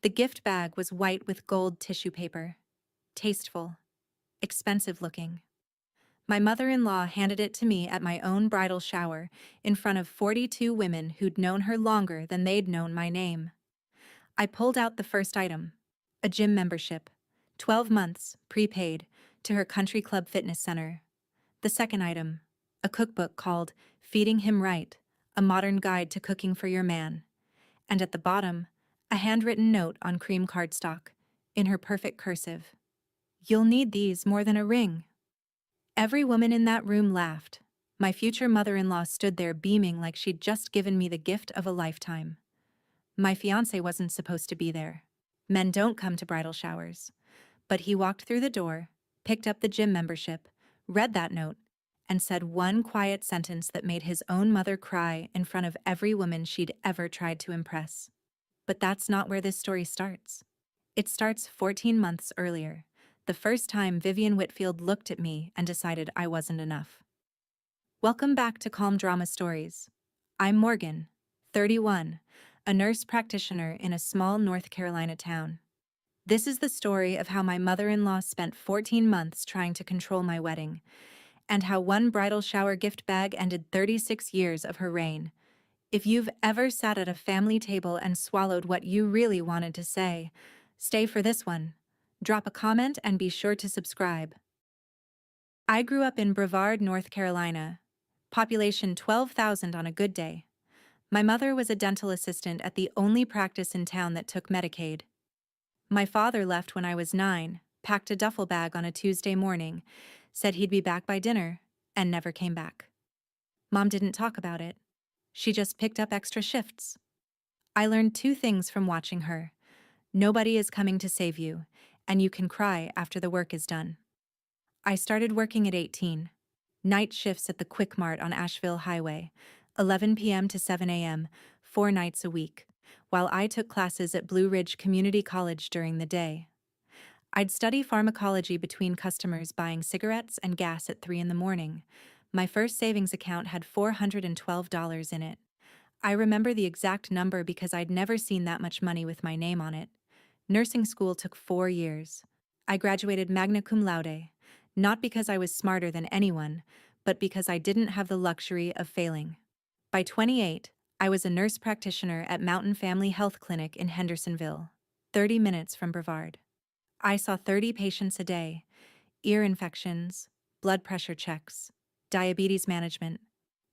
The gift bag was white with gold tissue paper. Tasteful. Expensive looking. My mother-in-law handed it to me at my own bridal shower in front of 42 women who'd known her longer than they'd known my name. I pulled out the first item. A gym membership. 12 months, prepaid, to her country club fitness center. The second item. A cookbook called Feeding Him Right, a modern guide to cooking for your man. And at the bottom, a handwritten note on cream cardstock, in her perfect cursive. You'll need these more than a ring. Every woman in that room laughed. My future mother-in-law stood there beaming like she'd just given me the gift of a lifetime. My fiancé wasn't supposed to be there. Men don't come to bridal showers. But he walked through the door, picked up the gym membership, read that note, and said one quiet sentence that made his own mother cry in front of every woman she'd ever tried to impress. But that's not where this story starts. It starts 14 months earlier, the first time Vivian Whitfield looked at me and decided I wasn't enough. Welcome back to Calm Drama Stories. I'm Morgan, 31, a nurse practitioner in a small North Carolina town. This is the story of how my mother-in-law spent 14 months trying to control my wedding, and how one bridal shower gift bag ended 36 years of her reign. If you've ever sat at a family table and swallowed what you really wanted to say, stay for this one. Drop a comment and be sure to subscribe. I grew up in Brevard, North Carolina. Population 12,000 on a good day. My mother was a dental assistant at the only practice in town that took Medicaid. My father left when I was 9, packed a duffel bag on a Tuesday morning, said he'd be back by dinner, and never came back. Mom didn't talk about it. She just picked up extra shifts. I learned 2 things from watching her. Nobody is coming to save you, and you can cry after the work is done. I started working at 18. Night shifts at the Quick Mart on Asheville Highway, 11 p.m. to 7 a.m., 4 nights a week, while I took classes at Blue Ridge Community College during the day. I'd study pharmacology between customers buying cigarettes and gas at 3 in the morning. My first savings account had $412 in it. I remember the exact number because I'd never seen that much money with my name on it. Nursing school took 4 years. I graduated magna cum laude, not because I was smarter than anyone, but because I didn't have the luxury of failing. By 28, I was a nurse practitioner at Mountain Family Health Clinic in Hendersonville, 30 minutes from Brevard. I saw 30 patients a day, ear infections, blood pressure checks, diabetes management,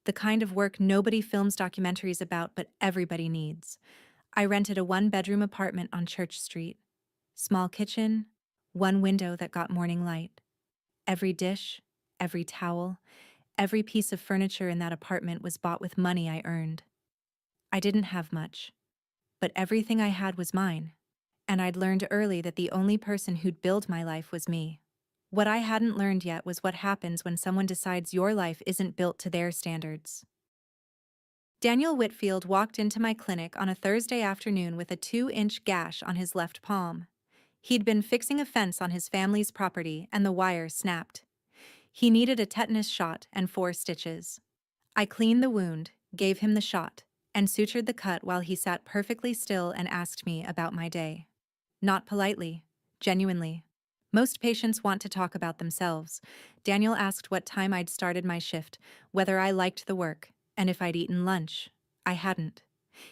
the kind of work nobody films documentaries about but everybody needs. I rented a 1-bedroom apartment on Church Street. Small kitchen, 1 window that got morning light. Every dish, every towel, every piece of furniture in that apartment was bought with money I earned. I didn't have much, but everything I had was mine. And I'd learned early that the only person who'd build my life was me. What I hadn't learned yet was what happens when someone decides your life isn't built to their standards. Daniel Whitfield walked into my clinic on a Thursday afternoon with a 2-inch gash on his left palm. He'd been fixing a fence on his family's property and the wire snapped. He needed a tetanus shot and 4 stitches. I cleaned the wound, gave him the shot, and sutured the cut while he sat perfectly still and asked me about my day. Not politely, genuinely. Most patients want to talk about themselves. Daniel asked what time I'd started my shift, whether I liked the work, and if I'd eaten lunch. I hadn't.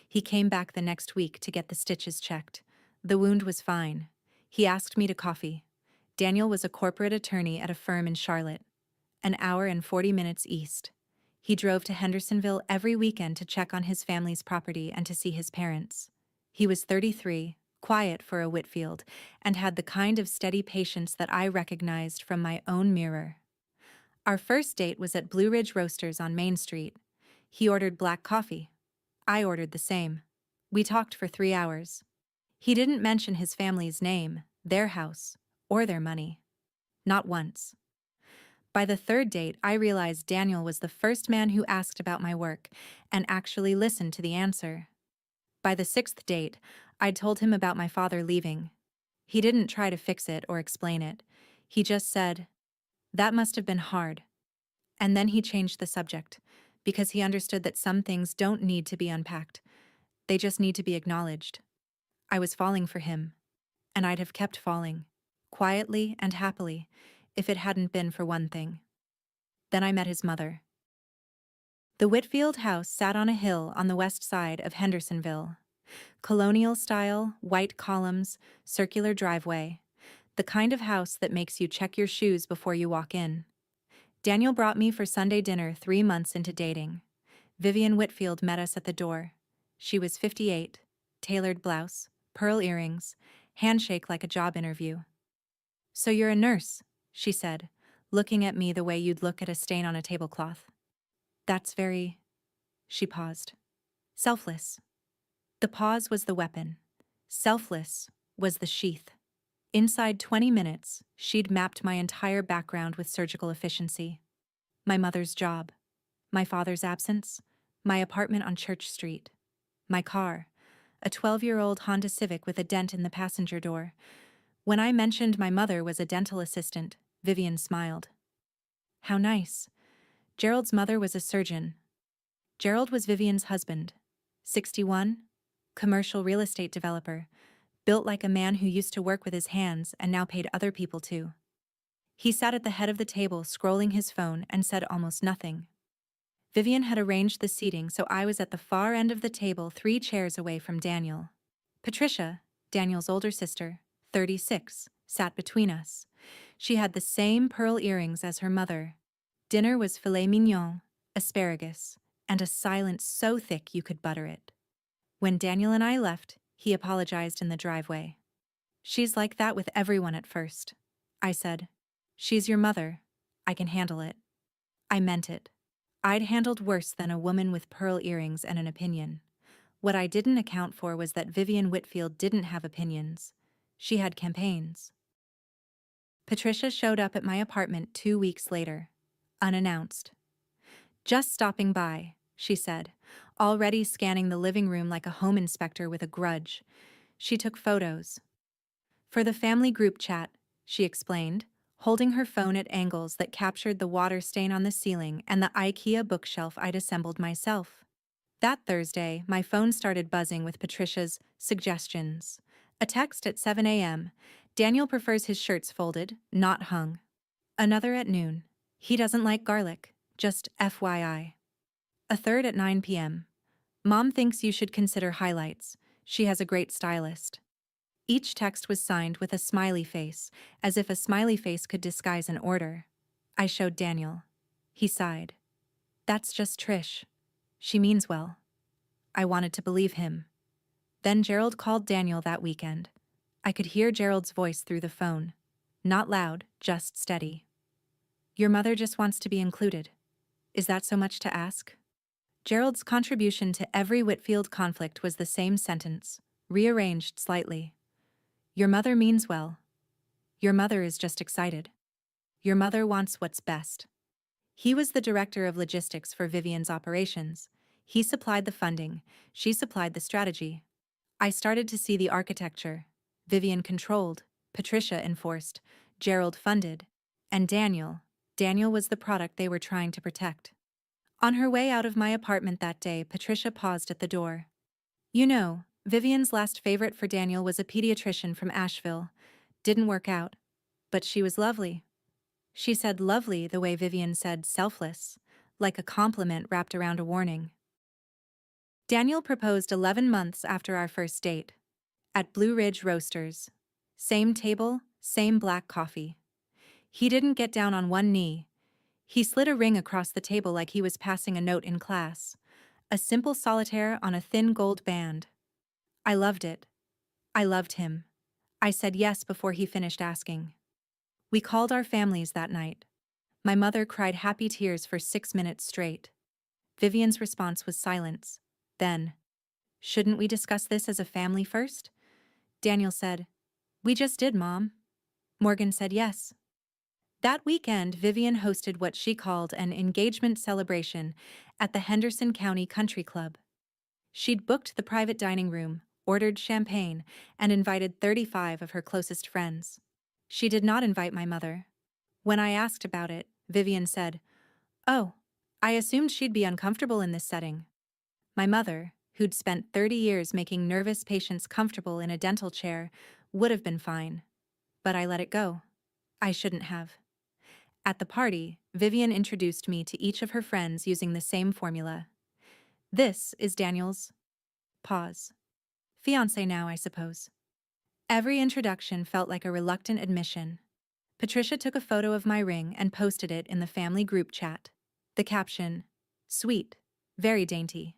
He came back the next week to get the stitches checked. The wound was fine. He asked me to coffee. Daniel was a corporate attorney at a firm in Charlotte, an hour and 40 minutes east. He drove to Hendersonville every weekend to check on his family's property and to see his parents. He was 33, quiet for a Whitfield, and had the kind of steady patience that I recognized from my own mirror. Our first date was at Blue Ridge Roasters on Main Street. He ordered black coffee. I ordered the same. We talked for 3 hours. He didn't mention his family's name, their house, or their money. Not once. By the 3rd date, I realized Daniel was the first man who asked about my work and actually listened to the answer. By the 6th date, I'd told him about my father leaving. He didn't try to fix it or explain it. He just said, "That must have been hard." And then he changed the subject, because he understood that some things don't need to be unpacked. They just need to be acknowledged. I was falling for him, and I'd have kept falling, quietly and happily, if it hadn't been for one thing. Then I met his mother. The Whitfield house sat on a hill on the west side of Hendersonville. Colonial style, white columns, circular driveway. The kind of house that makes you check your shoes before you walk in. Daniel brought me for Sunday dinner 3 months into dating. Vivian Whitfield met us at the door. She was 58, tailored blouse, pearl earrings, handshake like a job interview. "So you're a nurse," she said, looking at me the way you'd look at a stain on a tablecloth. "That's very—" She paused. "Selfless." The pause was the weapon. Selfless was the sheath. Inside 20 minutes, she'd mapped my entire background with surgical efficiency. My mother's job, my father's absence, my apartment on Church Street, my car, a 12-year-old Honda Civic with a dent in the passenger door. When I mentioned my mother was a dental assistant, Vivian smiled. "How nice." Gerald's mother was a surgeon. Gerald was Vivian's husband. 61, commercial real estate developer, built like a man who used to work with his hands and now paid other people to. He sat at the head of the table scrolling his phone and said almost nothing. Vivian had arranged the seating so I was at the far end of the table 3 chairs away from Daniel. Patricia, Daniel's older sister, 36, sat between us. She had the same pearl earrings as her mother. Dinner was filet mignon, asparagus, and a silence so thick you could butter it. When Daniel and I left, he apologized in the driveway. "She's like that with everyone at first," I said. "She's your mother. I can handle it." I meant it. I'd handled worse than a woman with pearl earrings and an opinion. What I didn't account for was that Vivian Whitfield didn't have opinions. She had campaigns. Patricia showed up at my apartment 2 weeks later, unannounced. "Just stopping by," she said, already scanning the living room like a home inspector with a grudge. She took photos. "For the family group chat," she explained, holding her phone at angles that captured the water stain on the ceiling and the IKEA bookshelf I'd assembled myself. That Thursday, my phone started buzzing with Patricia's suggestions. A text at 7 a.m. "Daniel prefers his shirts folded, not hung." Another at noon. "He doesn't like garlic, just FYI." A third at 9 p.m. "Mom thinks you should consider highlights. She has a great stylist." Each text was signed with a smiley face, as if a smiley face could disguise an order. I showed Daniel. He sighed. "That's just Trish. She means well." I wanted to believe him. Then Gerald called Daniel that weekend. I could hear Gerald's voice through the phone. Not loud, just steady. "Your mother just wants to be included. Is that so much to ask?" Gerald's contribution to every Whitfield conflict was the same sentence, rearranged slightly. "Your mother means well. Your mother is just excited. Your mother wants what's best." He was the director of logistics for Vivian's operations. He supplied the funding, she supplied the strategy. I started to see the architecture. Vivian controlled, Patricia enforced, Gerald funded, and Daniel was the product they were trying to protect. On her way out of my apartment that day, Patricia paused at the door. "You know, Vivian's last favorite for Daniel was a pediatrician from Asheville. Didn't work out. But she was lovely." She said lovely the way Vivian said selfless, like a compliment wrapped around a warning. Daniel proposed 11 months after our first date. At Blue Ridge Roasters. Same table, same black coffee. He didn't get down on one knee. He slid a ring across the table like he was passing a note in class. A simple solitaire on a thin gold band. I loved it. I loved him. I said yes before he finished asking. We called our families that night. My mother cried happy tears for 6 minutes straight. Vivian's response was silence. Then, "Shouldn't we discuss this as a family first?" Daniel said, "We just did, Mom." Morgan said yes. That weekend, Vivian hosted what she called an engagement celebration at the Henderson County Country Club. She'd booked the private dining room, ordered champagne, and invited 35 of her closest friends. She did not invite my mother. When I asked about it, Vivian said, "Oh, I assumed she'd be uncomfortable in this setting." My mother, who'd spent 30 years making nervous patients comfortable in a dental chair, would have been fine. But I let it go. I shouldn't have. At the party, Vivian introduced me to each of her friends using the same formula. This is Daniel's pause. Fiancé now, I suppose. Every introduction felt like a reluctant admission. Patricia took a photo of my ring and posted it in the family group chat. The caption, "Sweet, very dainty."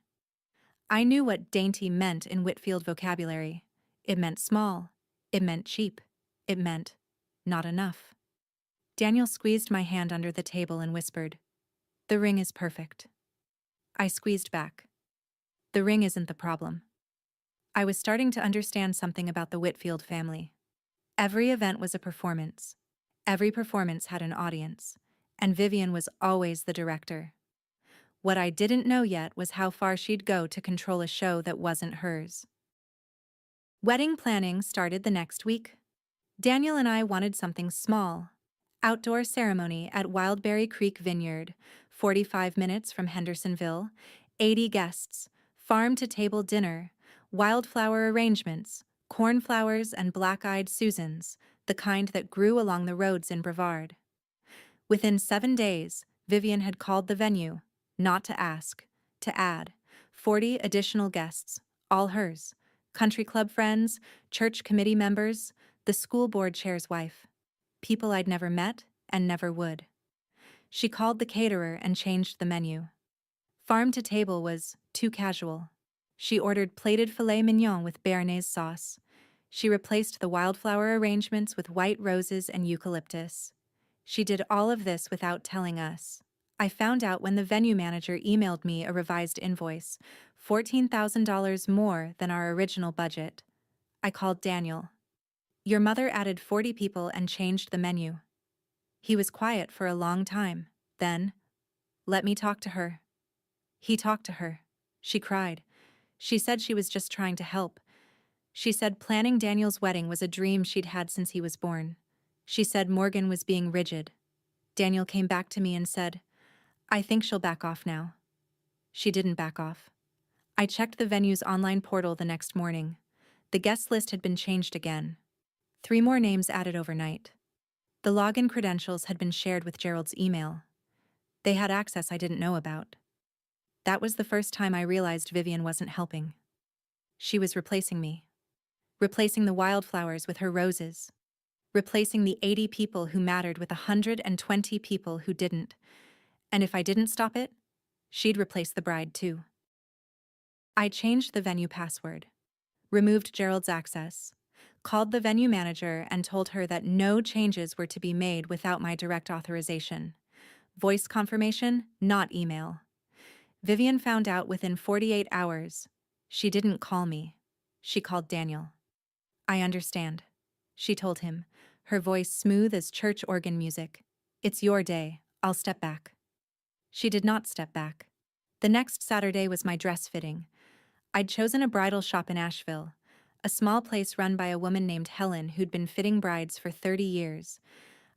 I knew what dainty meant in Whitfield vocabulary. It meant small. It meant cheap. It meant not enough. Daniel squeezed my hand under the table and whispered, "The ring is perfect." I squeezed back. The ring isn't the problem. I was starting to understand something about the Whitfield family. Every event was a performance. Every performance had an audience. And Vivian was always the director. What I didn't know yet was how far she'd go to control a show that wasn't hers. Wedding planning started the next week. Daniel and I wanted something small. Outdoor ceremony at Wildberry Creek Vineyard, 45 minutes from Hendersonville, 80 guests, farm-to-table dinner, wildflower arrangements, cornflowers and black-eyed Susans, the kind that grew along the roads in Brevard. Within 7 days, Vivian had called the venue, not to ask, to add 40 additional guests, all hers, country club friends, church committee members, the school board chair's wife, people I'd never met and never would. She called the caterer and changed the menu. Farm to table was too casual. She ordered plated filet mignon with béarnaise sauce. She replaced the wildflower arrangements with white roses and eucalyptus. She did all of this without telling us. I found out when the venue manager emailed me a revised invoice, $14,000 more than our original budget. I called Daniel. "Your mother added 40 people and changed the menu." He was quiet for a long time. Then, "Let me talk to her." He talked to her. She cried. She said she was just trying to help. She said planning Daniel's wedding was a dream she'd had since he was born. She said Morgan was being rigid. Daniel came back to me and said, "I think she'll back off now." She didn't back off. I checked the venue's online portal the next morning. The guest list had been changed again. 3 more names added overnight. The login credentials had been shared with Gerald's email. They had access I didn't know about. That was the first time I realized Vivian wasn't helping. She was replacing me. Replacing the wildflowers with her roses. Replacing the 80 people who mattered with 120 people who didn't. And if I didn't stop it, she'd replace the bride too. I changed the venue password, removed Gerald's access, called the venue manager and told her that no changes were to be made without my direct authorization. Voice confirmation, not email. Vivian found out within 48 hours. She didn't call me. She called Daniel. "I understand," she told him, her voice smooth as church organ music. "It's your day. I'll step back." She did not step back. The next Saturday was my dress fitting. I'd chosen a bridal shop in Asheville, a small place run by a woman named Helen who'd been fitting brides for 30 years.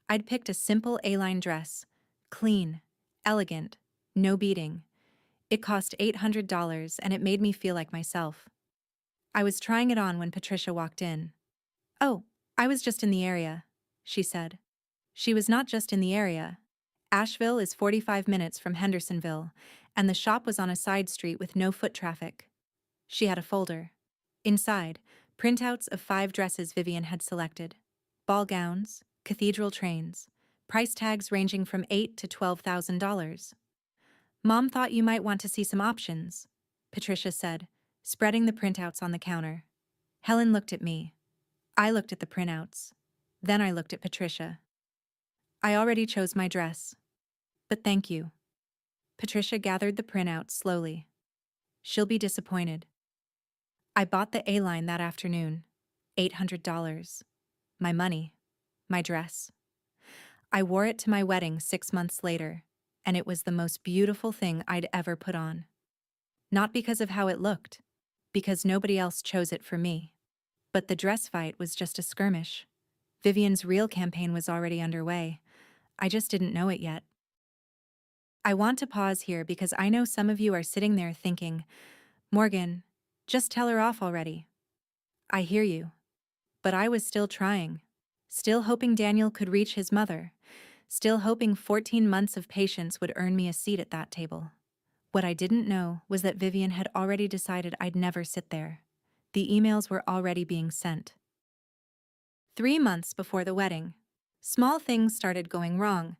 I'd picked a simple A-line dress, clean, elegant, no beading. It cost $800 and it made me feel like myself. I was trying it on when Patricia walked in. "Oh, I was just in the area," she said. She was not just in the area. Asheville is 45 minutes from Hendersonville, and the shop was on a side street with no foot traffic. She had a folder. Inside, printouts of 5 dresses Vivian had selected. Ball gowns, cathedral trains, price tags ranging from $8,000 to $12,000. "Mom thought you might want to see some options," Patricia said, spreading the printouts on the counter. Helen looked at me. I looked at the printouts. Then I looked at Patricia. "I already chose my dress. But thank you." Patricia gathered the printouts slowly. "She'll be disappointed." I bought the A-line that afternoon. $800. My money. My dress. I wore it to my wedding 6 months later, and it was the most beautiful thing I'd ever put on. Not because of how it looked, because nobody else chose it for me. But the dress fight was just a skirmish. Vivian's real campaign was already underway. I just didn't know it yet. I want to pause here because I know some of you are sitting there thinking, "Morgan, Just tell her off already. I hear you. But I was still trying. Still hoping Daniel could reach his mother. Still hoping 14 months of patience would earn me a seat at that table. What I didn't know was that Vivian had already decided I'd never sit there. The emails were already being sent. 3 months before the wedding, small things started going wrong.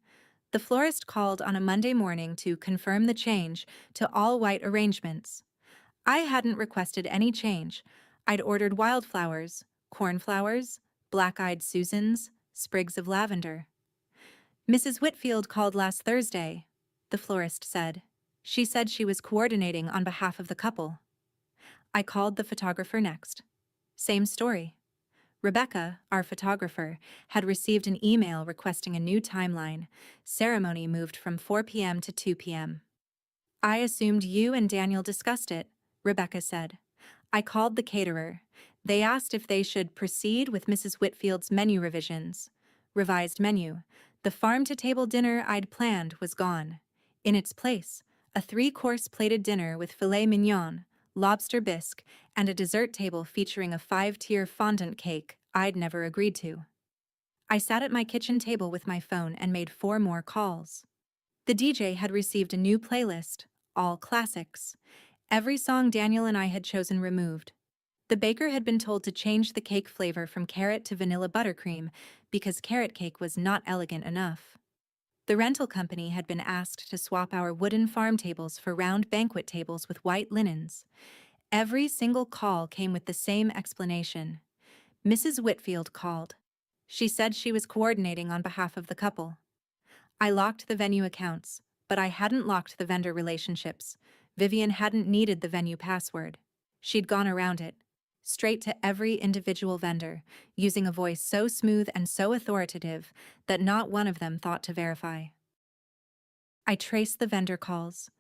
The florist called on a Monday morning to confirm the change to all-white arrangements. I hadn't requested any change. I'd ordered wildflowers, cornflowers, black-eyed Susans, sprigs of lavender. Mrs. Whitfield called last Thursday, the florist said. She said she was coordinating on behalf of the couple. I called the photographer next. Same story. Rebecca, our photographer, had received an email requesting a new timeline. Ceremony moved from 4 p.m. to 2 p.m. I assumed you and Daniel discussed it, Rebecca said. I called the caterer. They asked if they should proceed with Mrs. Whitfield's menu revisions. Revised menu. The farm-to-table dinner I'd planned was gone. In its place, a 3-course plated dinner with filet mignon, lobster bisque, and a dessert table featuring a 5-tier fondant cake I'd never agreed to. I sat at my kitchen table with my phone and made 4 more calls. The DJ had received a new playlist, all classics. Every song Daniel and I had chosen removed. The baker had been told to change the cake flavor from carrot to vanilla buttercream because carrot cake was not elegant enough. The rental company had been asked to swap our wooden farm tables for round banquet tables with white linens. Every single call came with the same explanation. Mrs. Whitfield called. She said she was coordinating on behalf of the couple. I locked the venue accounts, but I hadn't locked the vendor relationships. Vivian hadn't needed the venue password. She'd gone around it, straight to every individual vendor, using a voice so smooth and so authoritative that not one of them thought to verify. I traced the vendor calls.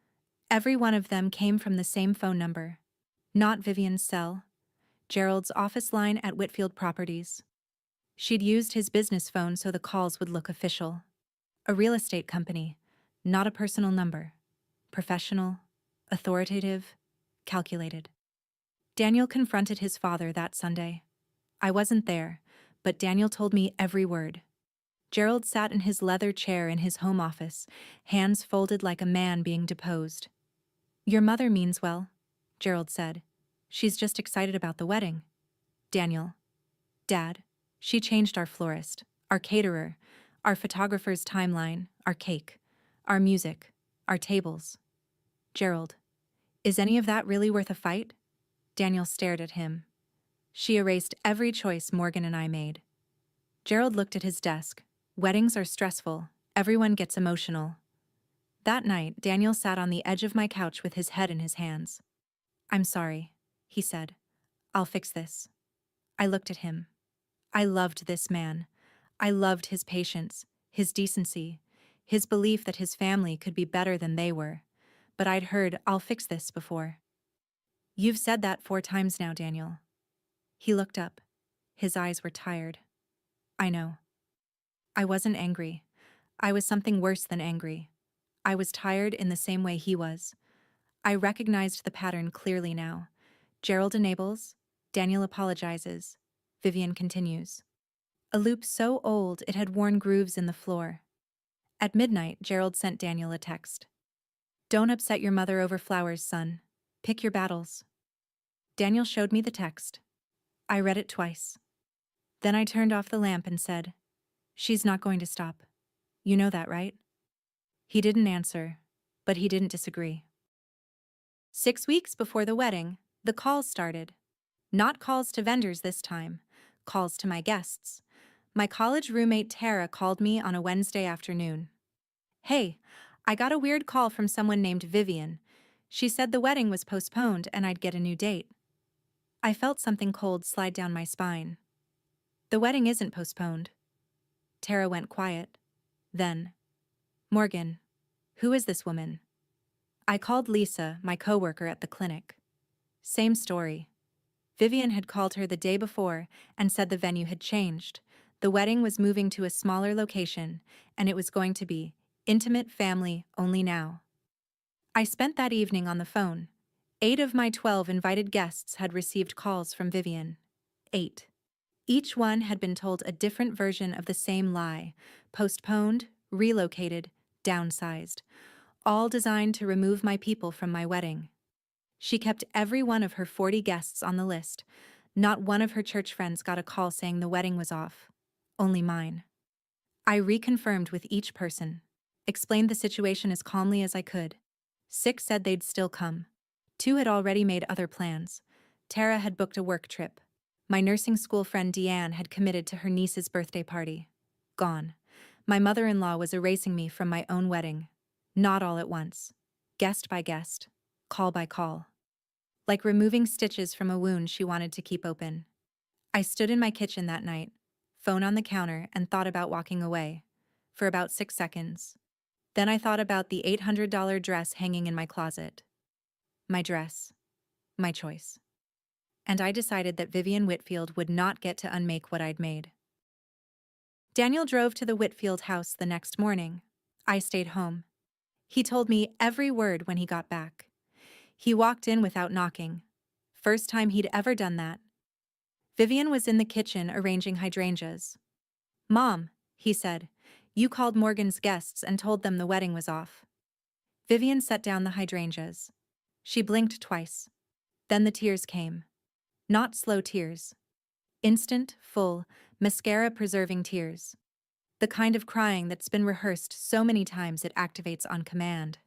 Every one of them came from the same phone number. Not Vivian's cell. Gerald's office line at Whitfield Properties. She'd used his business phone so the calls would look official. A real estate company, not a personal number. Professional, authoritative, calculated. Daniel confronted his father that Sunday. I wasn't there, but Daniel told me every word. Gerald sat in his leather chair in his home office, hands folded like a man being deposed. Your mother means well, Gerald said. She's just excited about the wedding. Daniel. Dad, she changed our florist, our caterer, our photographer's timeline, our cake, our music, our tables. Gerald. Is any of that really worth a fight? Daniel stared at him. She erased every choice Morgan and I made. Gerald looked at his desk. Weddings are stressful. Everyone gets emotional. That night, Daniel sat on the edge of my couch with his head in his hands. I'm sorry, he said. I'll fix this. I looked at him. I loved this man. I loved his patience, his decency, his belief that his family could be better than they were. But I'd heard, I'll fix this before. You've said that 4 times now, Daniel. He looked up. His eyes were tired. I know. I wasn't angry. I was something worse than angry. I was tired in the same way he was. I recognized the pattern clearly now. Gerald enables, Daniel apologizes, Vivian continues. A loop so old it had worn grooves in the floor. At midnight, Gerald sent Daniel a text. Don't upset your mother over flowers, son. Pick your battles. Daniel showed me the text. I read it twice. Then I turned off the lamp and said, She's not going to stop. You know that, right? He didn't answer, but he didn't disagree. 6 weeks before the wedding, the calls started. Not calls to vendors this time, calls to my guests. My college roommate Tara called me on a Wednesday afternoon. Hey, I got a weird call from someone named Vivian. She said the wedding was postponed and I'd get a new date. I felt something cold slide down my spine. The wedding isn't postponed. Tara went quiet. Then, Morgan, who is this woman? I called Lisa, my coworker at the clinic. Same story. Vivian had called her the day before and said the venue had changed. The wedding was moving to a smaller location, and it was going to be intimate family only now. I spent that evening on the phone. 8 of my 12 invited guests had received calls from Vivian. 8. Each one had been told a different version of the same lie: postponed, relocated, downsized, all designed to remove my people from my wedding. She kept every one of her 40 guests on the list. Not one of her church friends got a call saying the wedding was off. Only mine. I reconfirmed with each person, explained the situation as calmly as I could. 6 said they'd still come. 2 had already made other plans. Tara had booked a work trip. My nursing school friend Deanne had committed to her niece's birthday party. Gone. My mother-in-law was erasing me from my own wedding. Not all at once. Guest by guest. Call by call. Like removing stitches from a wound she wanted to keep open. I stood in my kitchen that night, phone on the counter, and thought about walking away. For about 6 seconds. Then I thought about the $800 dress hanging in my closet. My dress. My choice. And I decided that Vivian Whitfield would not get to unmake what I'd made. Daniel drove to the Whitfield house the next morning. I stayed home. He told me every word when he got back. He walked in without knocking. First time he'd ever done that. Vivian was in the kitchen arranging hydrangeas. "Mom," he said, "you called Morgan's guests and told them the wedding was off." Vivian set down the hydrangeas. She blinked twice. Then the tears came. Not slow tears. Instant, full, mascara-preserving tears. The kind of crying that's been rehearsed so many times it activates on command.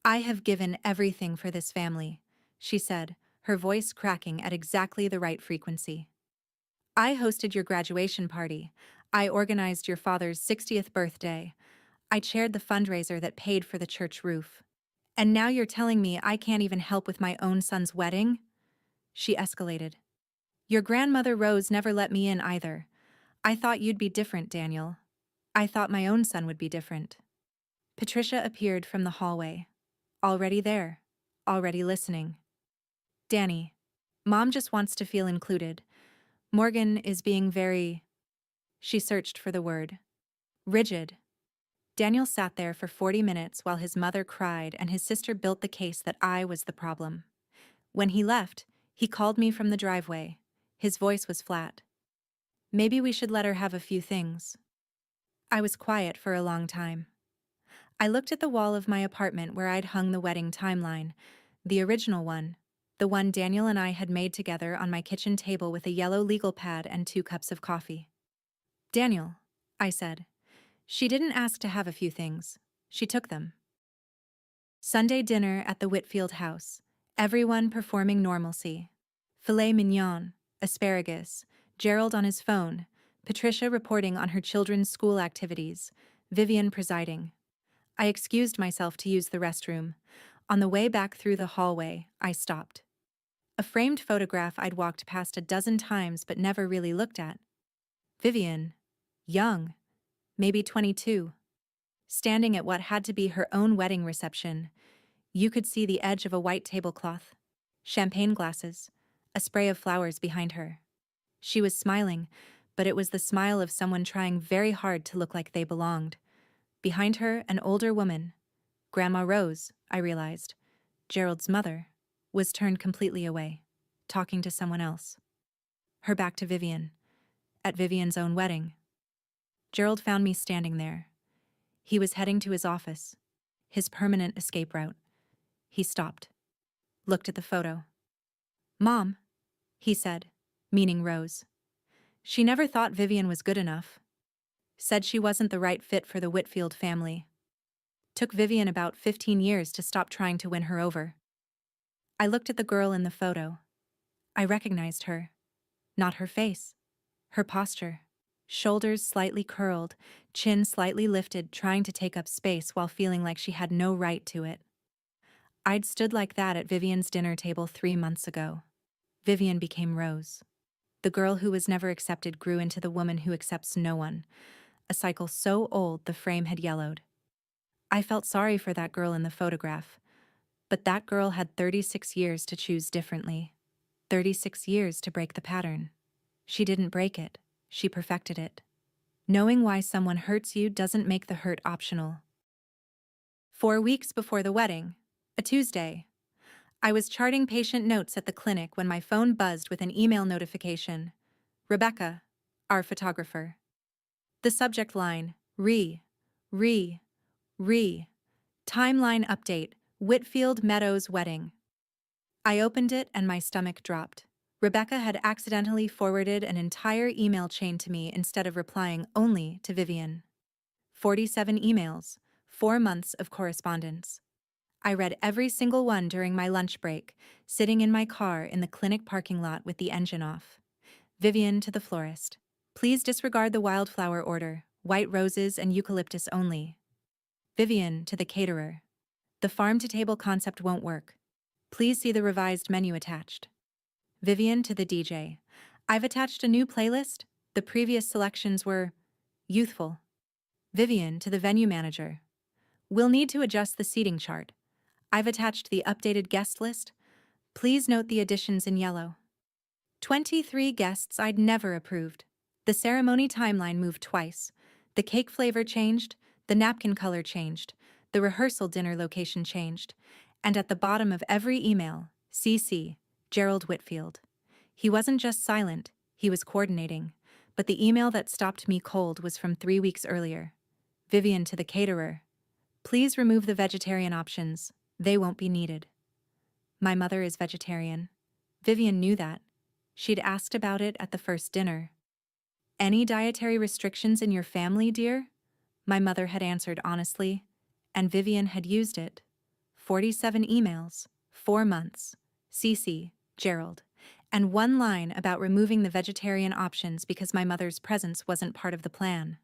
"I have given everything for this family," she said, her voice cracking at exactly the right frequency. "I hosted your graduation party. I organized your father's 60th birthday. I chaired the fundraiser that paid for the church roof. And now you're telling me I can't even help with my own son's wedding?" She escalated. "Your grandmother Rose never let me in either. I thought you'd be different, Daniel. I thought my own son would be different." Patricia appeared from the hallway. Already there. Already listening. "Danny, Mom just wants to feel included. Morgan is being very..." She searched for the word. "Rigid." Daniel sat there for 40 minutes while his mother cried and his sister built the case that I was the problem. When he left, he called me from the driveway. His voice was flat. "Maybe we should let her have a few things." I was quiet for a long time. I looked at the wall of my apartment where I'd hung the wedding timeline, the original one, the one Daniel and I had made together on my kitchen table with a yellow legal pad and 2 cups of coffee. "Daniel," I said. "She didn't ask to have a few things. She took them." Sunday dinner at the Whitfield house. Everyone performing normalcy. Filet mignon, asparagus, Gerald on his phone, Patricia reporting on her children's school activities, Vivian presiding. I excused myself to use the restroom. On the way back through the hallway, I stopped. A framed photograph I'd walked past a dozen times but never really looked at. Vivian. Young. Maybe 22. Standing at what had to be her own wedding reception. You could see the edge of a white tablecloth. Champagne glasses. A spray of flowers behind her. She was smiling, but it was the smile of someone trying very hard to look like they belonged. Behind her, an older woman. Grandma Rose, I realized, Gerald's mother, was turned completely away, talking to someone else. Her back to Vivian. At Vivian's own wedding. Gerald found me standing there. He was heading to his office, his permanent escape route. He stopped. Looked at the photo. "Mom," he said, meaning Rose. She never thought Vivian was good enough. Said she wasn't the right fit for the Whitfield family. Took Vivian about 15 years to stop trying to win her over. I looked at the girl in the photo. I recognized her. Not her face. Her posture. Shoulders slightly curled, chin slightly lifted, trying to take up space while feeling like she had no right to it. I'd stood like that at Vivian's dinner table 3 months ago. Vivian became Rose. The girl who was never accepted grew into the woman who accepts no one. A cycle so old the frame had yellowed. I felt sorry for that girl in the photograph. But that girl had 36 years to choose differently. 36 years to break the pattern. She didn't break it. She perfected it. Knowing why someone hurts you doesn't make the hurt optional. 4 weeks before the wedding, a Tuesday, I was charting patient notes at the clinic when my phone buzzed with an email notification. Rebecca, our photographer. The subject line, re, re, timeline update, Whitfield Meadows wedding. I opened it and my stomach dropped. Rebecca had accidentally forwarded an entire email chain to me instead of replying only to Vivian. 47 emails, 4 months of correspondence. I read every single one during my lunch break, sitting in my car in the clinic parking lot with the engine off. Vivian to the florist. Please disregard the wildflower order, white roses and eucalyptus only. Vivian to the caterer. The farm-to-table concept won't work. Please see the revised menu attached. Vivian to the DJ. I've attached a new playlist. The previous selections were youthful. Vivian to the venue manager. We'll need to adjust the seating chart. I've attached the updated guest list. Please note the additions in yellow. 23 guests I'd never approved. The ceremony timeline moved twice. The cake flavor changed, the napkin color changed, the rehearsal dinner location changed, and at the bottom of every email, CC, Gerald Whitfield. He wasn't just silent, he was coordinating. But the email that stopped me cold was from 3 weeks earlier. Vivian to the caterer. Please remove the vegetarian options. They won't be needed. My mother is vegetarian. Vivian knew that. She'd asked about it at the first dinner. Any dietary restrictions in your family, dear? My mother had answered honestly, and Vivian had used it. 47 emails, 4 months, CC, Gerald, and 1 line about removing the vegetarian options because my mother's presence wasn't part of the plan.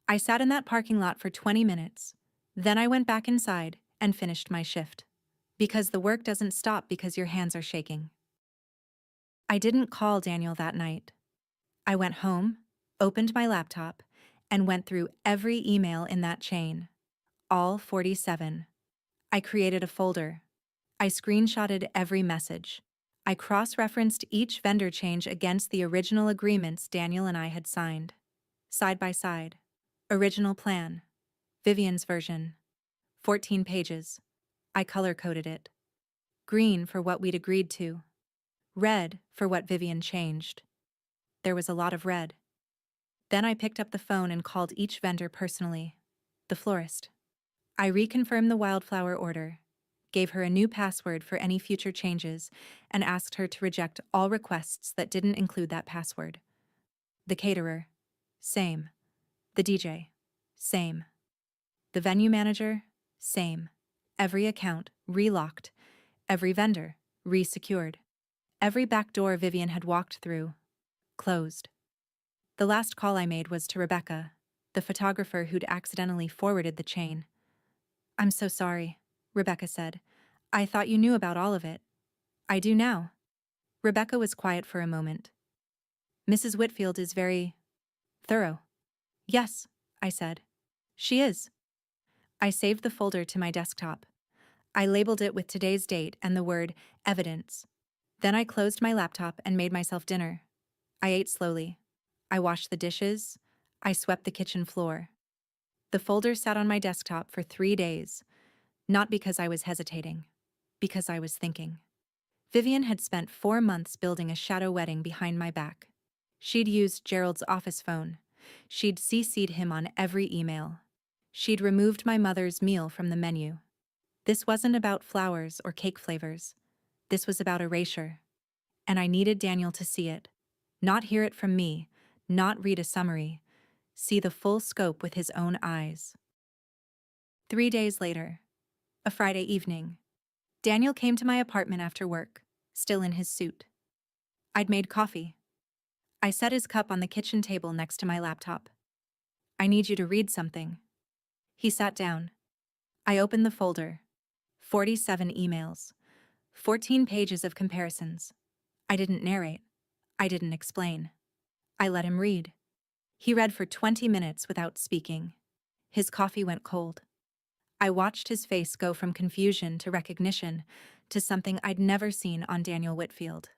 I sat in that parking lot for 20 minutes. Then I went back inside and finished my shift. Because the work doesn't stop because your hands are shaking. I didn't call Daniel that night. I went home, opened my laptop, and went through every email in that chain. All 47. I created a folder. I screenshotted every message. I cross-referenced each vendor change against the original agreements Daniel and I had signed. Side by side. Original plan. Vivian's version. 14 pages. I color-coded it. Green for what we'd agreed to. Red for what Vivian changed. There was a lot of red. Then I picked up the phone and called each vendor personally. The florist. I reconfirmed the wildflower order, gave her a new password for any future changes, and asked her to reject all requests that didn't include that password. The caterer. Same. The DJ. Same. The venue manager. Same. Every account relocked. Every vendor resecured. Every back door Vivian had walked through closed. The last call I made was to Rebecca, the photographer who'd accidentally forwarded the chain. I'm so sorry, Rebecca said. I thought you knew about all of it. I do now. Rebecca was quiet for a moment. Mrs. Whitfield is very thorough. Yes, I said. She is. I saved the folder to my desktop. I labeled it with today's date and the word evidence. Then I closed my laptop and made myself dinner. I ate slowly. I washed the dishes. I swept the kitchen floor. The folder sat on my desktop for 3 days, not because I was hesitating, because I was thinking. Vivian had spent 4 months building a shadow wedding behind my back. She'd used Gerald's office phone. She'd CC'd him on every email. She'd removed my mother's meal from the menu. This wasn't about flowers or cake flavors. This was about erasure. And I needed Daniel to see it. Not hear it from me, not read a summary. See the full scope with his own eyes. 3 days later, a Friday evening, Daniel came to my apartment after work, still in his suit. I'd made coffee. I set his cup on the kitchen table next to my laptop. I need you to read something. He sat down. I opened the folder. 47 emails. 14 pages of comparisons. I didn't narrate. I didn't explain. I let him read. He read for 20 minutes without speaking. His coffee went cold. I watched his face go from confusion to recognition to something I'd never seen on Daniel Whitfield.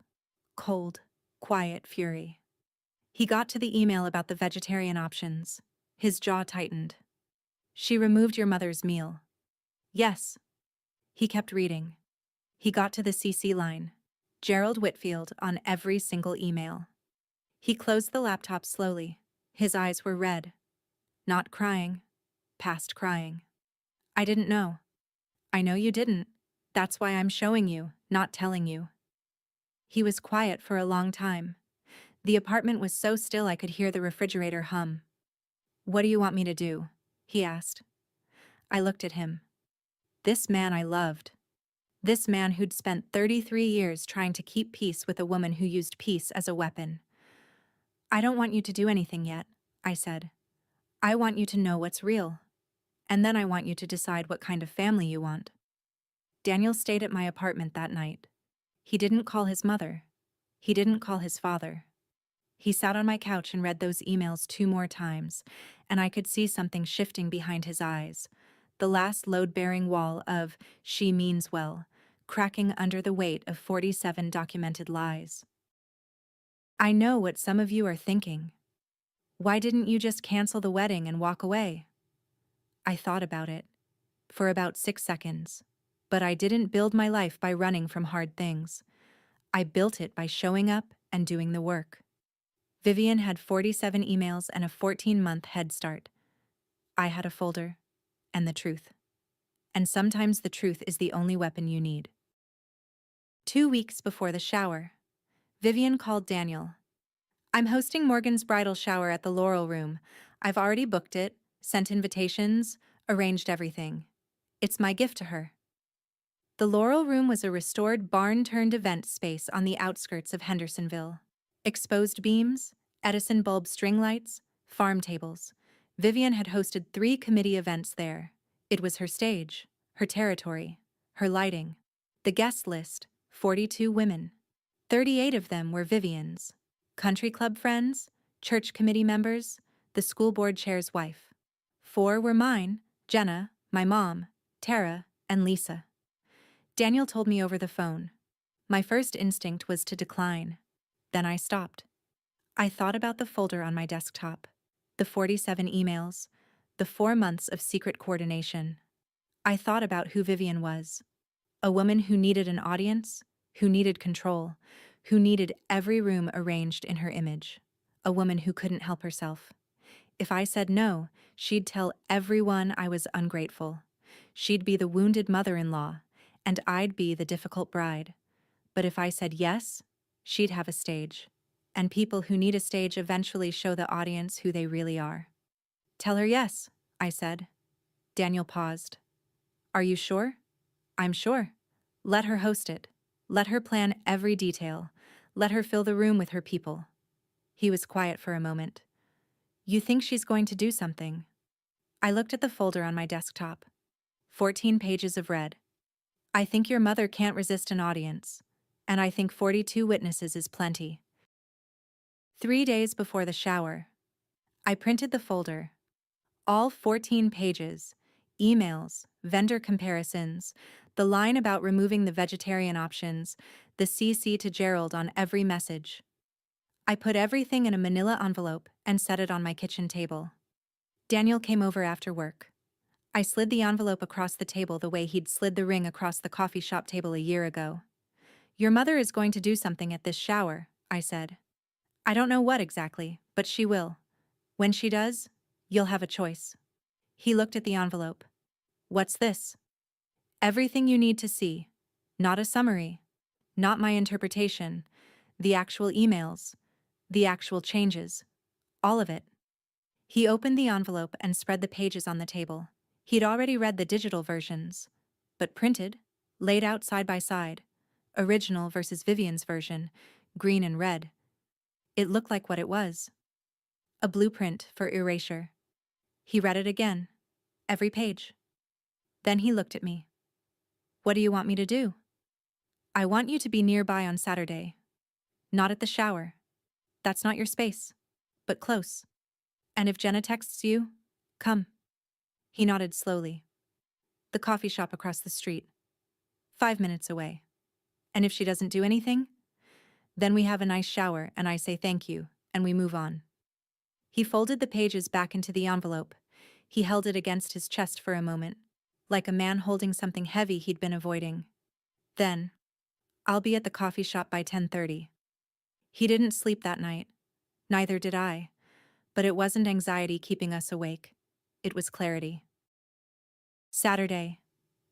Cold, quiet fury. He got to the email about the vegetarian options. His jaw tightened. She removed your mother's meal. Yes. He kept reading. He got to the CC line. Gerald Whitfield on every single email. He closed the laptop slowly. His eyes were red. Not crying. Past crying. I didn't know. I know you didn't. That's why I'm showing you, not telling you. He was quiet for a long time. The apartment was so still I could hear the refrigerator hum. What do you want me to do? He asked. I looked at him. This man I loved. This man who'd spent 33 years trying to keep peace with a woman who used peace as a weapon. I don't want you to do anything yet, I said. I want you to know what's real. And then I want you to decide what kind of family you want. Daniel stayed at my apartment that night. He didn't call his mother. He didn't call his father. He sat on my couch and read those emails 2 more times, and I could see something shifting behind his eyes. The last load-bearing wall of "she means well," cracking under the weight of 47 documented lies. I know what some of you are thinking. Why didn't you just cancel the wedding and walk away? I thought about it. For about 6 seconds. But I didn't build my life by running from hard things. I built it by showing up and doing the work. Vivian had 47 emails and a 14-month head start. I had a folder. And the truth. And sometimes the truth is the only weapon you need. 2 weeks before the shower, Vivian called Daniel. I'm hosting Morgan's bridal shower at the Laurel Room. I've already booked it, sent invitations, arranged everything. It's my gift to her. The Laurel Room was a restored barn-turned event space on the outskirts of Hendersonville. Exposed beams, Edison bulb string lights, farm tables. Vivian had hosted 3 committee events there. It was her stage, her territory, her lighting. The guest list, 42 women. 38 of them were Vivian's. Country club friends, church committee members, the school board chair's wife. 4 were mine, Jenna, my mom, Tara, and Lisa. Daniel told me over the phone. My first instinct was to decline. Then I stopped. I thought about the folder on my desktop, the 47 emails, the 4 months of secret coordination. I thought about who Vivian was. A woman who needed an audience, who needed control, who needed every room arranged in her image. A woman who couldn't help herself. If I said no, she'd tell everyone I was ungrateful. She'd be the wounded mother-in-law, and I'd be the difficult bride. But if I said yes, she'd have a stage. And people who need a stage eventually show the audience who they really are. Tell her yes, I said. Daniel paused. Are you sure? I'm sure. Let her host it. Let her plan every detail. Let her fill the room with her people. He was quiet for a moment. You think she's going to do something? I looked at the folder on my desktop. 14 pages of red. I think your mother can't resist an audience. And I think 42 witnesses is plenty. 3 days before the shower, I printed the folder. All 14 pages, emails, vendor comparisons, the line about removing the vegetarian options, the CC to Gerald on every message. I put everything in a manila envelope and set it on my kitchen table. Daniel came over after work. I slid the envelope across the table the way he'd slid the ring across the coffee shop table a year ago. Your mother is going to do something at this shower, I said. I don't know what exactly, but she will. When she does, you'll have a choice. He looked at the envelope. What's this? Everything you need to see. Not a summary. Not my interpretation. The actual emails. The actual changes. All of it. He opened the envelope and spread the pages on the table. He'd already read the digital versions. But printed, laid out side by side. Original versus Vivian's version, green and red. It looked like what it was. A blueprint for erasure. He read it again. Every page. Then he looked at me. What do you want me to do? I want you to be nearby on Saturday. Not at the shower. That's not your space. But close. And if Jenna texts you, come. He nodded slowly. The coffee shop across the street. 5 minutes away. And if she doesn't do anything? Then we have a nice shower and I say thank you, and we move on. He folded the pages back into the envelope. He held it against his chest for a moment, like a man holding something heavy he'd been avoiding. Then, I'll be at the coffee shop by 10:30. He didn't sleep that night. Neither did I. But it wasn't anxiety keeping us awake. It was clarity. Saturday,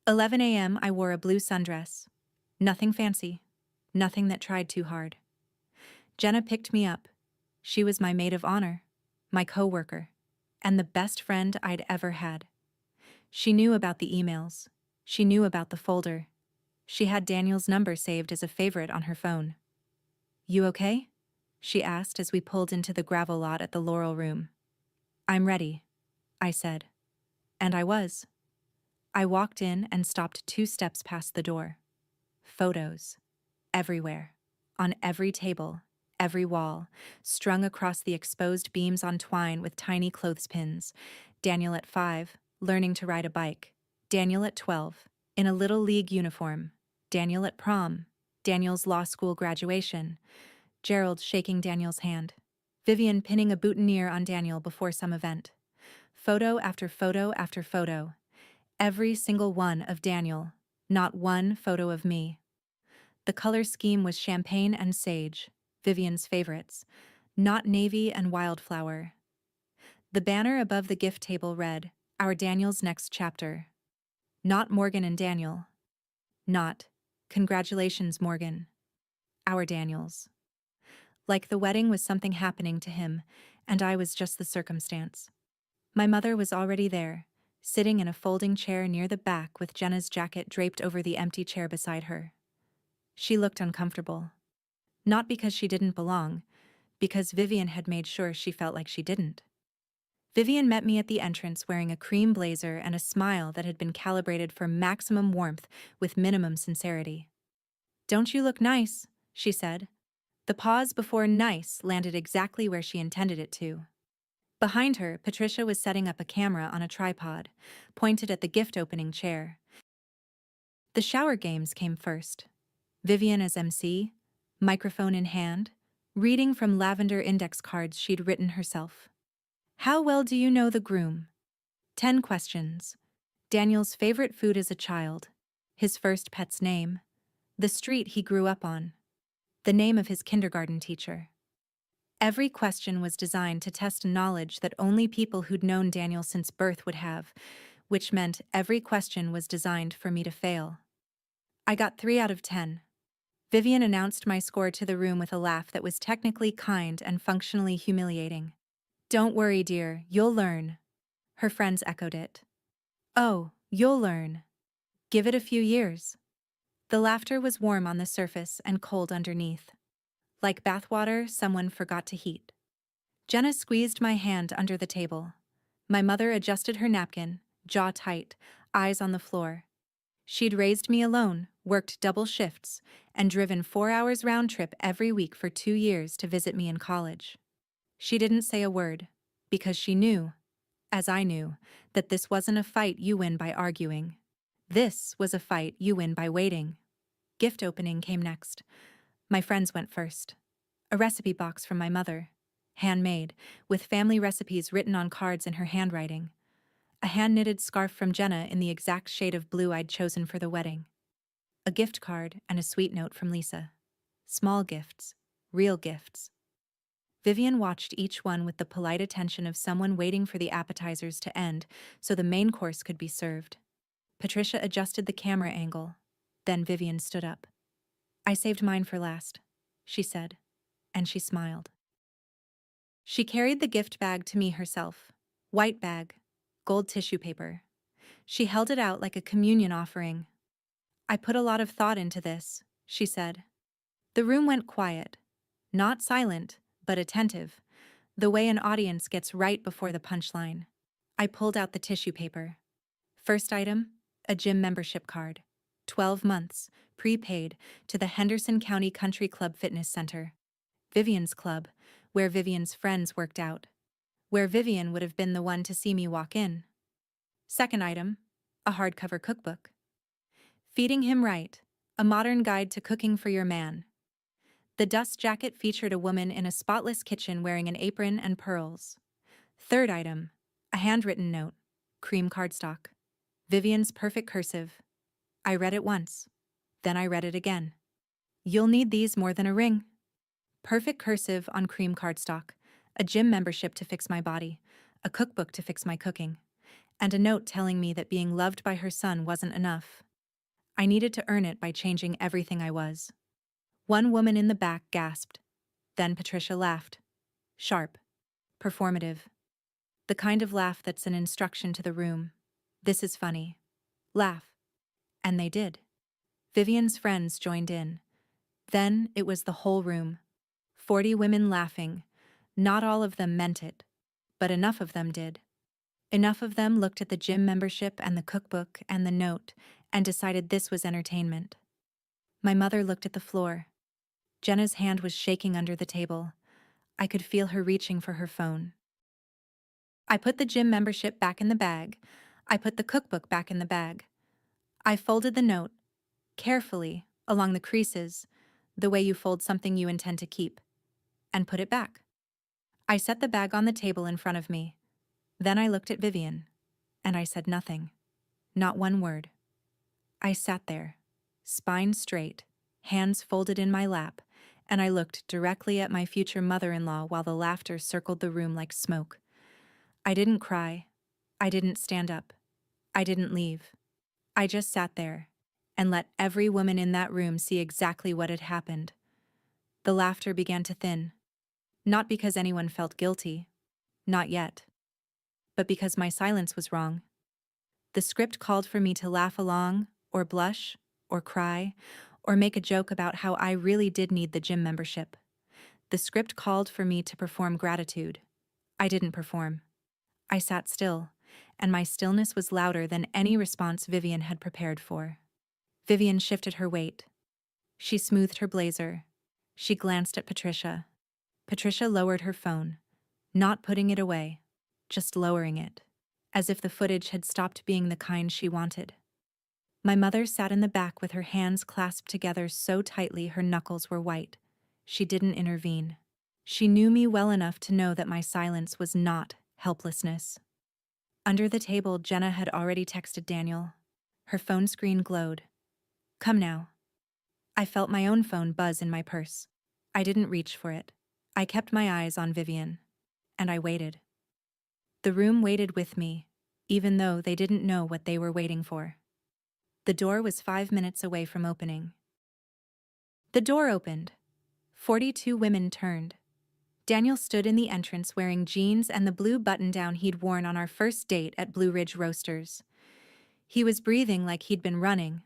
11 a.m. I wore a blue sundress. Nothing fancy. Nothing that tried too hard. Jenna picked me up. She was my maid of honor, my coworker, and the best friend I'd ever had. She knew about the emails. She knew about the folder. She had Daniel's number saved as a favorite on her phone. "You okay?" she asked as we pulled into the gravel lot at the Laurel Room. "I'm ready," I said. And I was. I walked in and stopped 2 steps past the door. Photos. Everywhere. On every table. Every wall. Strung across the exposed beams on twine with tiny clothespins. Daniel at 5, learning to ride a bike. Daniel at 12, in a little league uniform. Daniel at prom. Daniel's law school graduation. Gerald shaking Daniel's hand. Vivian pinning a boutonniere on Daniel before some event. Photo after photo after photo. Every single one of Daniel. Not one photo of me. The color scheme was champagne and sage, Vivian's favorites, not navy and wildflower. The banner above the gift table read, "Our Daniel's next chapter." Not Morgan and Daniel. Not, "Congratulations, Morgan." Our Daniels. Like the wedding was something happening to him, and I was just the circumstance. My mother was already there, sitting in a folding chair near the back with Jenna's jacket draped over the empty chair beside her. She looked uncomfortable. Not because she didn't belong, because Vivian had made sure she felt like she didn't. Vivian met me at the entrance wearing a cream blazer and a smile that had been calibrated for maximum warmth with minimum sincerity. "Don't you look nice?" she said. The pause before nice landed exactly where she intended it to. Behind her, Patricia was setting up a camera on a tripod, pointed at the gift opening chair. The shower games came first. Vivian as MC, microphone in hand, reading from lavender index cards she'd written herself. "How well do you know the groom?" 10 questions. Daniel's favorite food as a child. His first pet's name. The street he grew up on. The name of his kindergarten teacher. Every question was designed to test knowledge that only people who'd known Daniel since birth would have, which meant every question was designed for me to fail. I got 3 out of 10. Vivian announced my score to the room with a laugh that was technically kind and functionally humiliating. "Don't worry, dear, you'll learn." Her friends echoed it. "Oh, you'll learn. Give it a few years." The laughter was warm on the surface and cold underneath. Like bathwater someone forgot to heat. Jenna squeezed my hand under the table. My mother adjusted her napkin, jaw tight, eyes on the floor. She'd raised me alone, worked double shifts, and driven 4 hours round trip every week for 2 years to visit me in college. She didn't say a word, because she knew, as I knew, that this wasn't a fight you win by arguing. This was a fight you win by waiting. Gift opening came next. My friends went first. A recipe box from my mother, handmade, with family recipes written on cards in her handwriting. A hand-knitted scarf from Jenna in the exact shade of blue I'd chosen for the wedding. A gift card and a sweet note from Lisa. Small gifts, real gifts. Vivian watched each one with the polite attention of someone waiting for the appetizers to end so the main course could be served. Patricia adjusted the camera angle. Then Vivian stood up. "I saved mine for last," she said, and she smiled. She carried the gift bag to me herself. White bag, gold tissue paper. She held it out like a communion offering. "I put a lot of thought into this," she said. The room went quiet. Not silent, but attentive. The way an audience gets right before the punchline. I pulled out the tissue paper. First item, a gym membership card. 12 months, prepaid, to the Henderson County Country Club Fitness Center. Vivian's club, where Vivian's friends worked out. Where Vivian would have been the one to see me walk in. Second item, a hardcover cookbook. Feeding Him Right, a modern guide to cooking for your man. The dust jacket featured a woman in a spotless kitchen wearing an apron and pearls. Third item, a handwritten note, cream cardstock. Vivian's perfect cursive. I read it once. Then I read it again. You'll need these more than a ring. Perfect cursive on cream cardstock, a gym membership to fix my body, a cookbook to fix my cooking, and a note telling me that being loved by her son wasn't enough. I needed to earn it by changing everything I was. One woman in the back gasped. Then Patricia laughed. Sharp. Performative. The kind of laugh that's an instruction to the room. This is funny. Laugh. And they did. Vivian's friends joined in. Then it was the whole room. 40 women laughing. Not all of them meant it, but enough of them did. Enough of them looked at the gym membership and the cookbook and the note and decided this was entertainment. My mother looked at the floor. Jenna's hand was shaking under the table. I could feel her reaching for her phone. I put the gym membership back in the bag. I put the cookbook back in the bag. I folded the note, carefully, along the creases, the way you fold something you intend to keep, and put it back. I set the bag on the table in front of me. Then I looked at Vivian, and I said nothing. Not one word. I sat there, spine straight, hands folded in my lap, and I looked directly at my future mother-in-law while the laughter circled the room like smoke. I didn't cry. I didn't stand up. I didn't leave. I just sat there and let every woman in that room see exactly what had happened. The laughter began to thin. Not because anyone felt guilty. Not yet. But because my silence was wrong. The script called for me to laugh along, or blush, or cry, or make a joke about how I really did need the gym membership. The script called for me to perform gratitude. I didn't perform. I sat still, and my stillness was louder than any response Vivian had prepared for. Vivian shifted her weight. She smoothed her blazer. She glanced at Patricia. Patricia lowered her phone, not putting it away, just lowering it, as if the footage had stopped being the kind she wanted. My mother sat in the back with her hands clasped together so tightly her knuckles were white. She didn't intervene. She knew me well enough to know that my silence was not helplessness. Under the table, Jenna had already texted Daniel. Her phone screen glowed. Come now. I felt my own phone buzz in my purse. I didn't reach for it. I kept my eyes on Vivian. And I waited. The room waited with me, even though they didn't know what they were waiting for. The door was 5 minutes away from opening. The door opened. 42 women turned. Daniel stood in the entrance wearing jeans and the blue button-down he'd worn on our first date at Blue Ridge Roasters. He was breathing like he'd been running.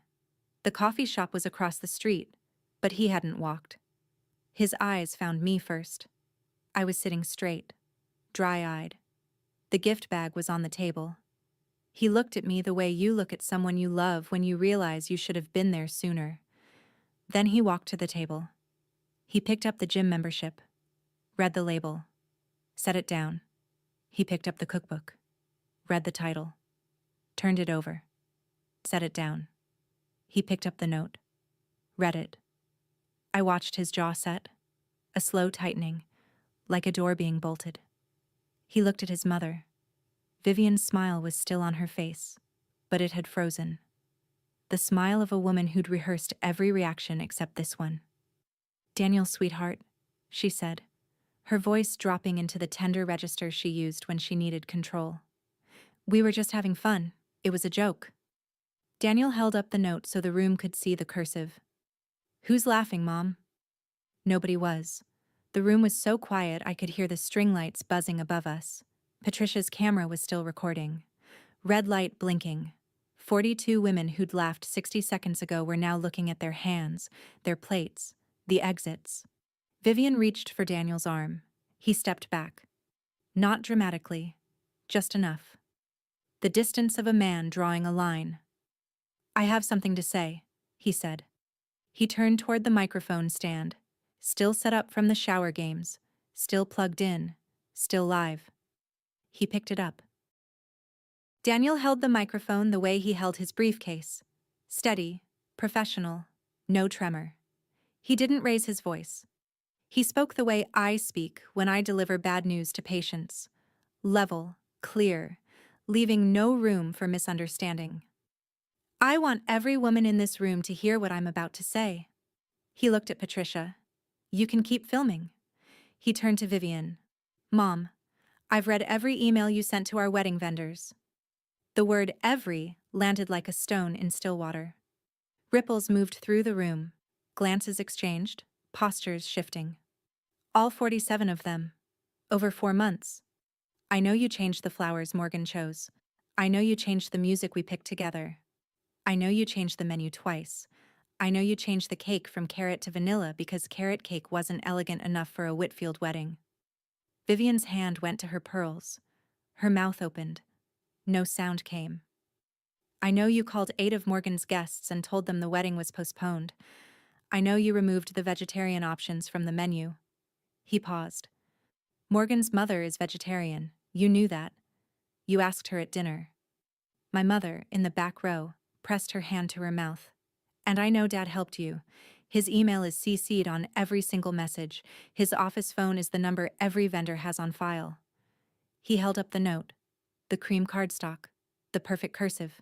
The coffee shop was across the street, but he hadn't walked. His eyes found me first. I was sitting straight, dry-eyed. The gift bag was on the table. He looked at me the way you look at someone you love when you realize you should have been there sooner. Then he walked to the table. He picked up the gym membership, read the label, set it down. He picked up the cookbook, read the title, turned it over, set it down. He picked up the note, read it. I watched his jaw set, a slow tightening, like a door being bolted. He looked at his mother. Vivian's smile was still on her face, but it had frozen. The smile of a woman who'd rehearsed every reaction except this one. Daniel, sweetheart, she said, her voice dropping into the tender register she used when she needed control. We were just having fun. It was a joke. Daniel held up the note so the room could see the cursive. Who's laughing, Mom? Nobody was. The room was so quiet I could hear the string lights buzzing above us. Patricia's camera was still recording. Red light blinking. 42 women who'd laughed 60 seconds ago were now looking at their hands, their plates, the exits. Vivian reached for Daniel's arm. He stepped back. Not dramatically, just enough. The distance of a man drawing a line. I have something to say, he said. He turned toward the microphone stand, still set up from the shower games, still plugged in, still live. He picked it up. Daniel held the microphone the way he held his briefcase. Steady, professional, no tremor. He didn't raise his voice. He spoke the way I speak when I deliver bad news to patients. Level, clear, leaving no room for misunderstanding. I want every woman in this room to hear what I'm about to say. He looked at Patricia. You can keep filming. He turned to Vivian. Mom, I've read every email you sent to our wedding vendors. The word every landed like a stone in still water. Ripples moved through the room, glances exchanged, postures shifting. All 47 of them. Over 4 months. I know you changed the flowers Morgan chose. I know you changed the music we picked together. I know you changed the menu twice. I know you changed the cake from carrot to vanilla because carrot cake wasn't elegant enough for a Whitfield wedding. Vivian's hand went to her pearls. Her mouth opened. No sound came. I know you called 8 of Morgan's guests and told them the wedding was postponed. I know you removed the vegetarian options from the menu. He paused. Morgan's mother is vegetarian. You knew that. You asked her at dinner. My mother, in the back row, pressed her hand to her mouth. And I know Dad helped you. His email is CC'd on every single message. His office phone is the number every vendor has on file. He held up the note, the cream cardstock, the perfect cursive,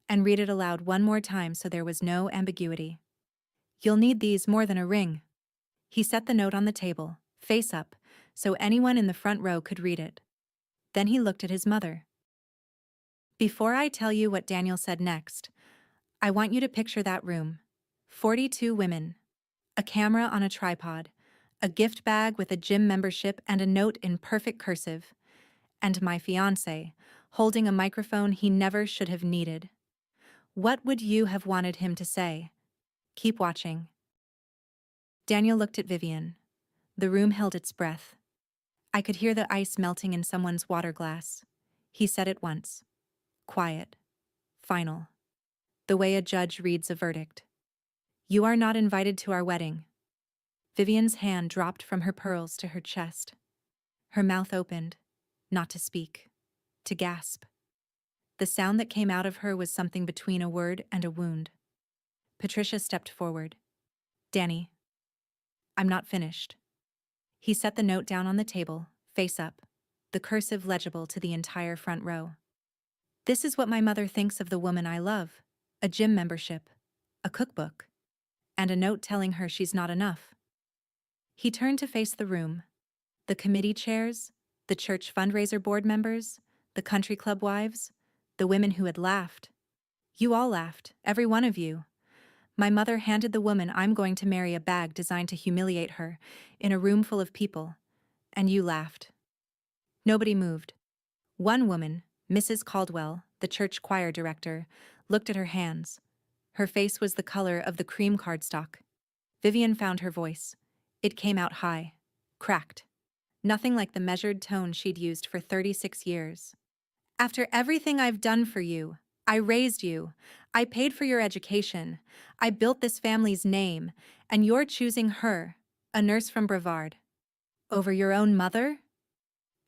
and read it aloud one more time so there was no ambiguity. You'll need these more than a ring. He set the note on the table, face up, so anyone in the front row could read it. Then he looked at his mother. Before I tell you what Daniel said next, I want you to picture that room. 42 women. A camera on a tripod. A gift bag with a gym membership and a note in perfect cursive. And my fiancé, holding a microphone he never should have needed. What would you have wanted him to say? Keep watching. Daniel looked at Vivian. The room held its breath. I could hear the ice melting in someone's water glass. He said it once. Quiet. Final. The way a judge reads a verdict. You are not invited to our wedding. Vivian's hand dropped from her pearls to her chest. Her mouth opened, not to speak, to gasp. The sound that came out of her was something between a word and a wound. Patricia stepped forward. Danny. I'm not finished. He set the note down on the table, face up, the cursive legible to the entire front row. This is what my mother thinks of the woman I love. A gym membership, a cookbook, and a note telling her she's not enough. He turned to face the room. The committee chairs, the church fundraiser board members, the country club wives, the women who had laughed. You all laughed, every one of you. My mother handed the woman I'm going to marry a bag designed to humiliate her, in a room full of people, and you laughed. Nobody moved. One woman, Mrs. Caldwell, the church choir director, looked at her hands. Her face was the color of the cream cardstock. Vivian found her voice. It came out high, cracked. Nothing like the measured tone she'd used for 36 years. After everything I've done for you, I raised you, I paid for your education, I built this family's name, and you're choosing her, a nurse from Brevard, over your own mother?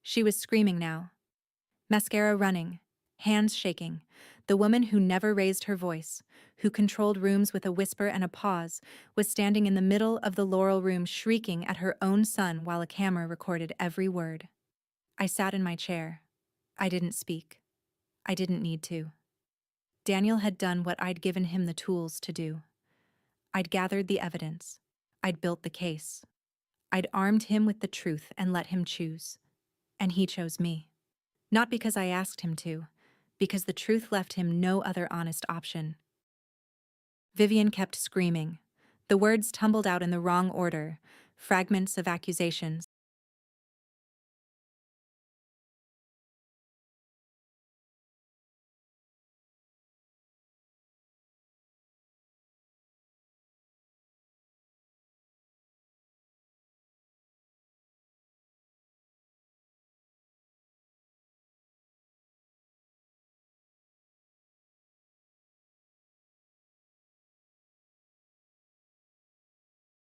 She was screaming now. Mascara running, hands shaking. The woman who never raised her voice, who controlled rooms with a whisper and a pause, was standing in the middle of the Laurel Room shrieking at her own son while a camera recorded every word. I sat in my chair. I didn't speak. I didn't need to. Daniel had done what I'd given him the tools to do. I'd gathered the evidence. I'd built the case. I'd armed him with the truth and let him choose. And he chose me. Not because I asked him to, because the truth left him no other honest option. Vivian kept screaming. The words tumbled out in the wrong order, fragments of accusations,